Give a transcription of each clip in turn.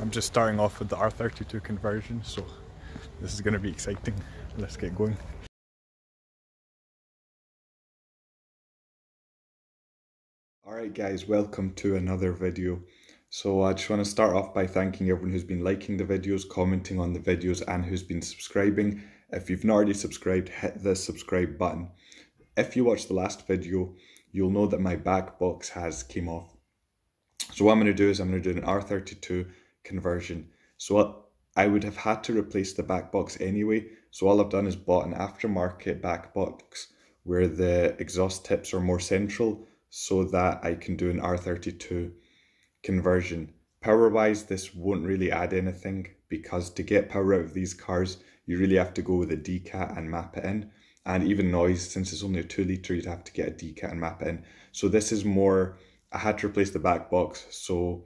I'm just starting off with the R32 conversion, so this is going to be exciting. Let's get going. Alright guys, welcome to another video. So I just want to start off by thanking everyone who's been liking the videos, commenting on the videos, and who's been subscribing. If you've not already subscribed, hit the subscribe button. If you watched the last video, you'll know that my back box has came off. So what I'm going to do is I'm going to do an R32 conversion. So I would have had to replace the back box anyway. So all I've done is bought an aftermarket back box where the exhaust tips are more central so that I can do an R32 conversion. Power wise, this won't really add anything because to get power out of these cars, you really have to go with a decat and map it in. And even noise, since it's only a 2 litre, you'd have to get a decat and map it in. So this is more, I had to replace the back box, so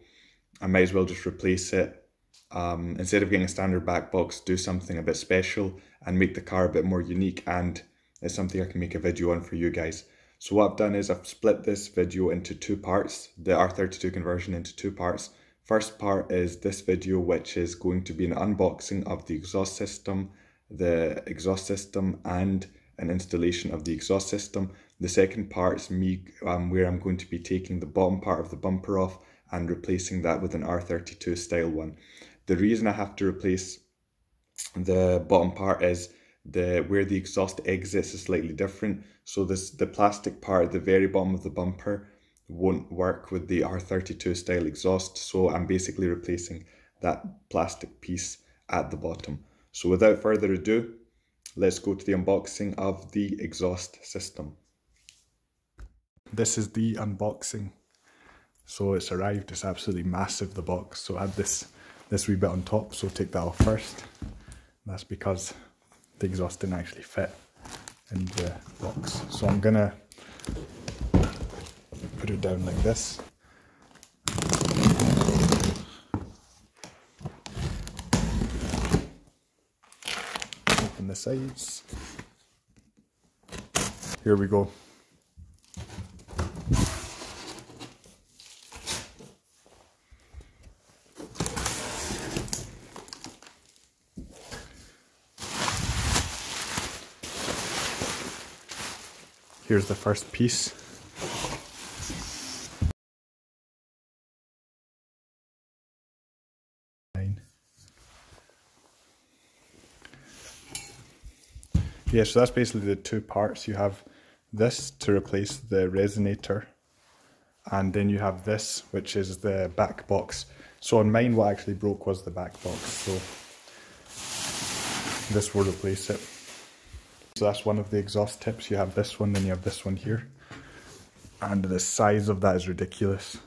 I might as well just replace it. Instead of getting a standard back box, do something a bit special and make the car a bit more unique, and it's something I can make a video on for you guys. So what I've done is I've split this video into two parts, the R32 conversion into two parts. First part is this video, which is going to be an unboxing of the exhaust system and an installation of the exhaust system. The second part is me where I'm going to be taking the bottom part of the bumper off and replacing that with an R32 style one. The reason I have to replace the bottom part is where the exhaust exits is slightly different. So the plastic part at the very bottom of the bumper won't work with the R32 style exhaust. So I'm basically replacing that plastic piece at the bottom. So without further ado, let's go to the unboxing of the exhaust system. This is the unboxing. So it's arrived, it's absolutely massive, the box. So I had this wee bit on top, so take that off first. That's because the exhaust didn't actually fit in the box. So I'm gonna put it down like this. Open the sides. Here we go. Here's the first piece. Yeah, so that's basically the two parts. You have this to replace the resonator, and then you have this, which is the back box. So on mine, what actually broke was the back box, so this will replace it. So that's one of the exhaust tips. You have this one, then you have this one here. And the size of that is ridiculous.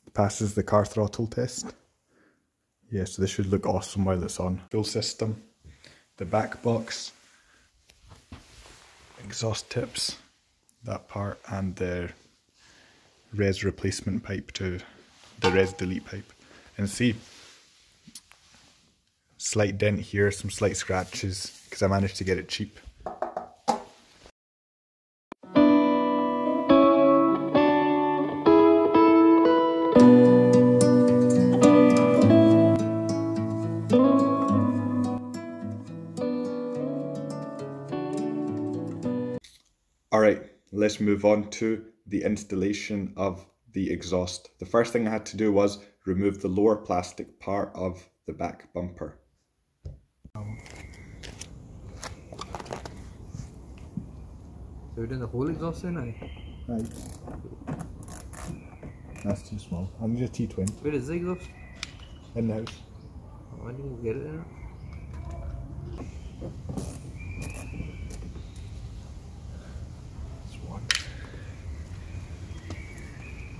It passes the car throttle test. Yeah, so this should look awesome while it's on. Full system, the back box, exhaust tips, that part, and the res replacement pipe to the res delete pipe. And see, slight dent here, some slight scratches, because I managed to get it cheap. Alright, let's move on to the installation of the exhaust. The first thing I had to do was remove the lower plastic part of the back bumper. So we're doing the whole exhaust in now? Right. That's too small. I need a T-twin. Where is the exhaust? In the house. Oh, I didn't get it there. It's one.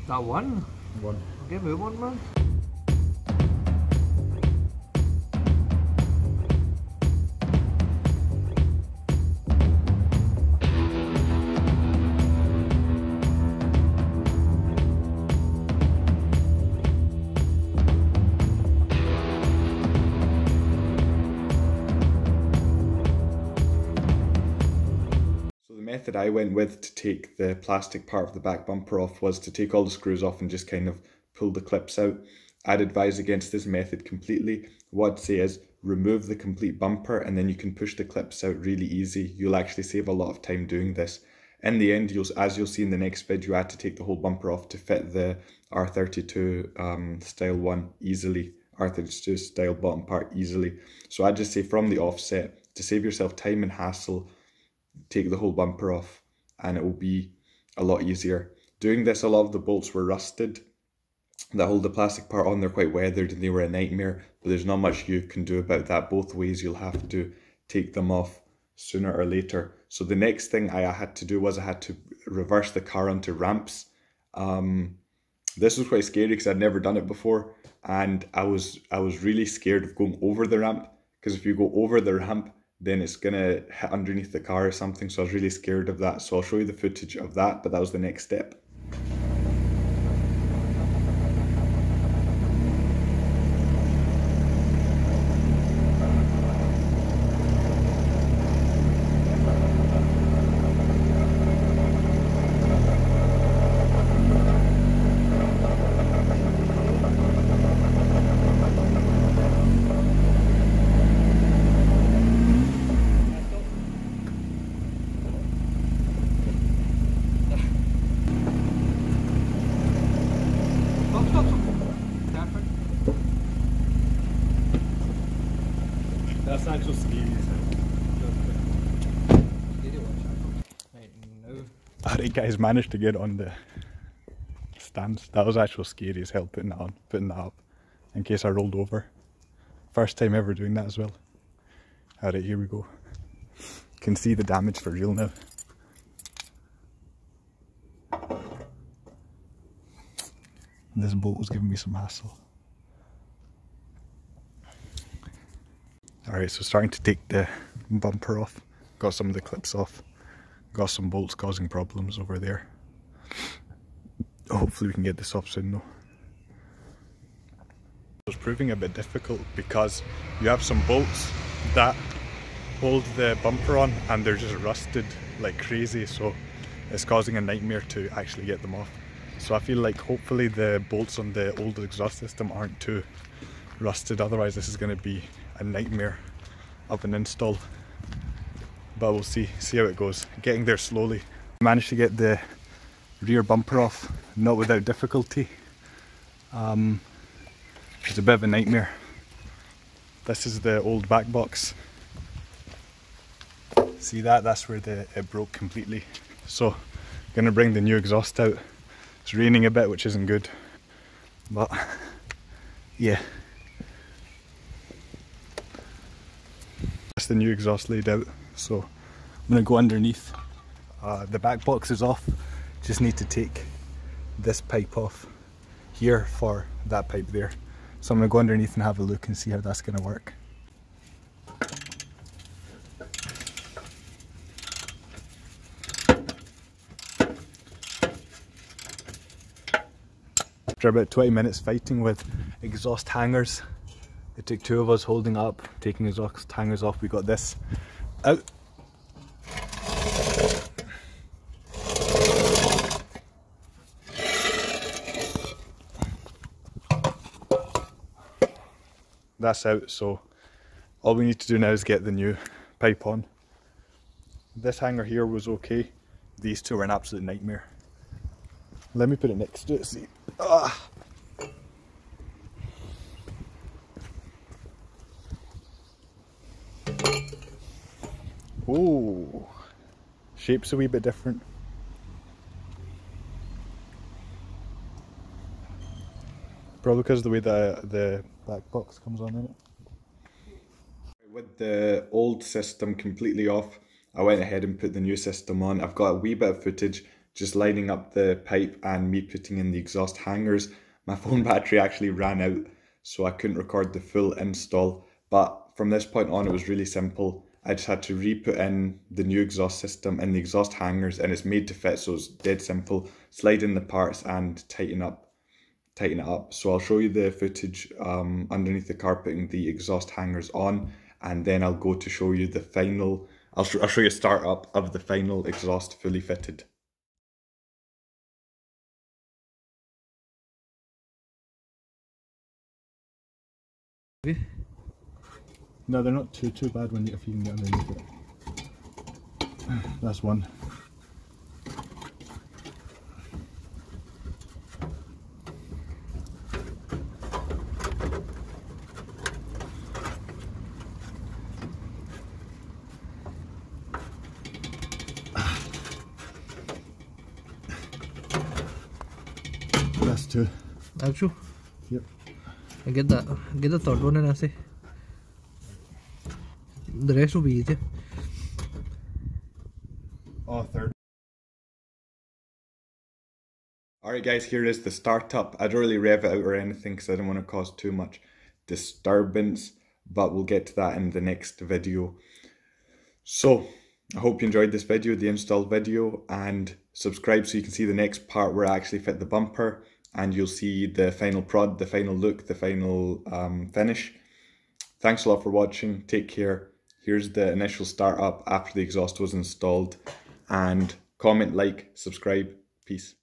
That one? One. Okay, move on, man. method I went with to take the plastic part of the back bumper off was to take all the screws off and just kind of pull the clips out. I'd advise against this method completely. What I'd say is remove the complete bumper and then you can push the clips out really easy. You'll actually save a lot of time doing this. In the end, as you'll see in the next video, I had to take the whole bumper off to fit the R32 style one easily, R32 style bottom part easily. So I'd just say from the offset, to save yourself time and hassle, take the whole bumper off and it will be a lot easier. Doing this, a lot of the bolts were rusted that hold the plastic part on. They're quite weathered and they were a nightmare, but there's not much you can do about that. Both ways you'll have to take them off sooner or later. So the next thing I had to do was I had to reverse the car onto ramps. This was quite scary because I'd never done it before, and I was really scared of going over the ramp, because if you go over the ramp then it's gonna hit underneath the car or something. So I was really scared of that. So I'll show you the footage of that, but that was the next step. That's not just scary. Alright guys, managed to get on the stands. That was actually scary as hell, putting that up in case I rolled over. First time ever doing that as well. Alright, here we go. Can see the damage for real now. This bolt was giving me some hassle. Alright, so starting to take the bumper off. Got some of the clips off. Got some bolts causing problems over there. Hopefully we can get this off soon though. It's proving a bit difficult because you have some bolts that hold the bumper on and they're just rusted like crazy, so it's causing a nightmare to actually get them off. So I feel like hopefully the bolts on the old exhaust system aren't too rusted, otherwise this is going to be a nightmare of an install. But we'll see how it goes. Getting there slowly. Managed to get the rear bumper off, not without difficulty. It's a bit of a nightmare. This is the old back box. See that? That's where it broke completely. So, gonna bring the new exhaust out. It's raining a bit, which isn't good. But, yeah. That's the new exhaust laid out. So, I'm gonna go underneath. The back box is off. Just need to take this pipe off here for that pipe there. So I'm gonna go underneath and have a look and see how that's gonna work. After about 20 minutes fighting with exhaust hangers, it took two of us holding up, taking exhaust hangers off. We got this out. That's out, so all we need to do now is get the new pipe on. This hanger here was okay. These two were an absolute nightmare. Let me put it next to it, see. Ah. Oh, shape's a wee bit different. Probably because of the way the back box comes on in it. With the old system completely off, I went ahead and put the new system on. I've got a wee bit of footage just lining up the pipe and me putting in the exhaust hangers. My phone battery actually ran out, so I couldn't record the full install. But from this point on, it was really simple. I just had to re-put in the new exhaust system and the exhaust hangers, and it's made to fit, so it's dead simple. Slide in the parts and tighten it up. So I'll show you the footage underneath the car putting the exhaust hangers on, and then I'll go to show you the final. I'll show you a start up of the final exhaust fully fitted. No, they're not too bad when if you can get underneath it. That's one. That's two. Actually, Yep. I get that. Get the third one in, I say. The rest will be easy. Oh, third. Alright guys, here is the startup. I don't really rev it out or anything because I don't want to cause too much disturbance, but we'll get to that in the next video. So, I hope you enjoyed this video, the install video, and subscribe so you can see the next part where I actually fit the bumper, and you'll see the final prod, the final look, the final finish. Thanks a lot for watching, take care. Here's the initial startup after the exhaust was installed, and comment, like, subscribe, peace.